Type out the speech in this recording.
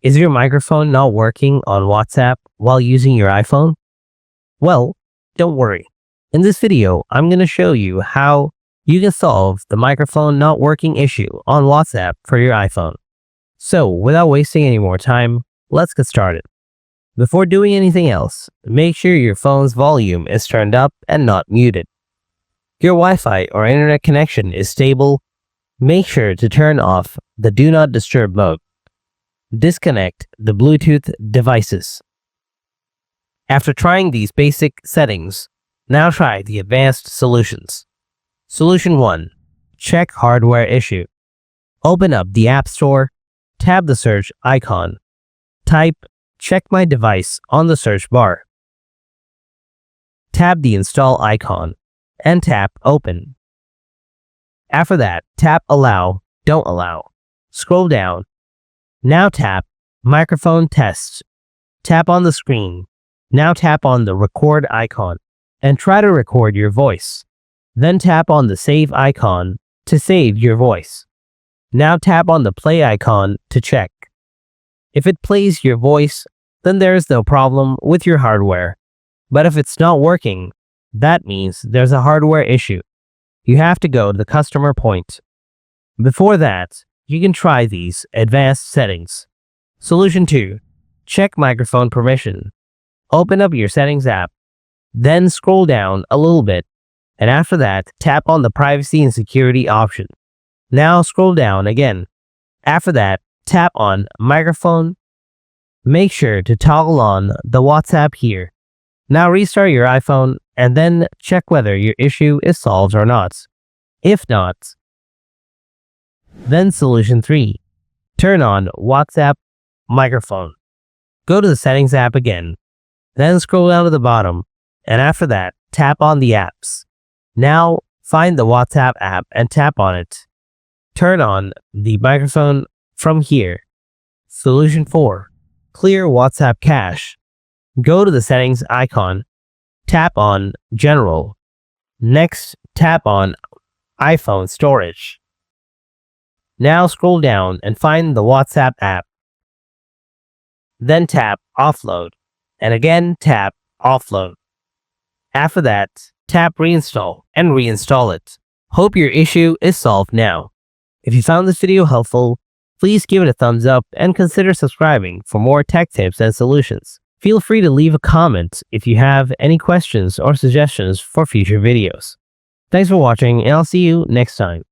Is your microphone not working on WhatsApp while using your iPhone? Well, don't worry. In this video, I'm going to show you how you can solve the microphone not working issue on WhatsApp for your iPhone. So, without wasting any more time, let's get started. Before doing anything else, make sure your phone's volume is turned up and not muted. Your Wi-Fi or internet connection is stable. Make sure to turn off the Do Not Disturb mode. Disconnect the Bluetooth devices. After trying these basic settings, now try the advanced solutions. Solution 1. Check hardware issue. Open up the App Store, tap the search icon. Type Check My Device on the search bar. Tap the install icon and tap Open. After that, tap Allow, Don't Allow. Scroll down. Now tap Microphone Test. Tap on the screen. Now tap on the record icon and try to record your voice. Then tap on the save icon to save your voice. Now tap on the play icon to check. If it plays your voice, then there is no problem with your hardware. But if it's not working, that means there's a hardware issue. You have to go to the customer point. Before that, you can try these advanced settings. Solution 2. Check microphone permission. Open up your settings app. Then scroll down a little bit. And after that, tap on the privacy and security option. Now scroll down again. After that, tap on microphone. Make sure to toggle on the WhatsApp here. Now restart your iPhone and then check whether your issue is solved or not. If not, then solution 3. Turn on WhatsApp microphone. Go to the settings app again. Then scroll down to the bottom. And after that, tap on the apps. Now find the WhatsApp app and tap on it. Turn on the microphone from here. Solution 4. Clear WhatsApp cache. Go to the settings icon. Tap on General. Next, tap on iPhone storage. Now scroll down and find the WhatsApp app. Then tap Offload. And again tap Offload. After that, tap Reinstall and reinstall it. Hope your issue is solved now. If you found this video helpful, please give it a thumbs up and consider subscribing for more tech tips and solutions. Feel free to leave a comment if you have any questions or suggestions for future videos. Thanks for watching, and I'll see you next time.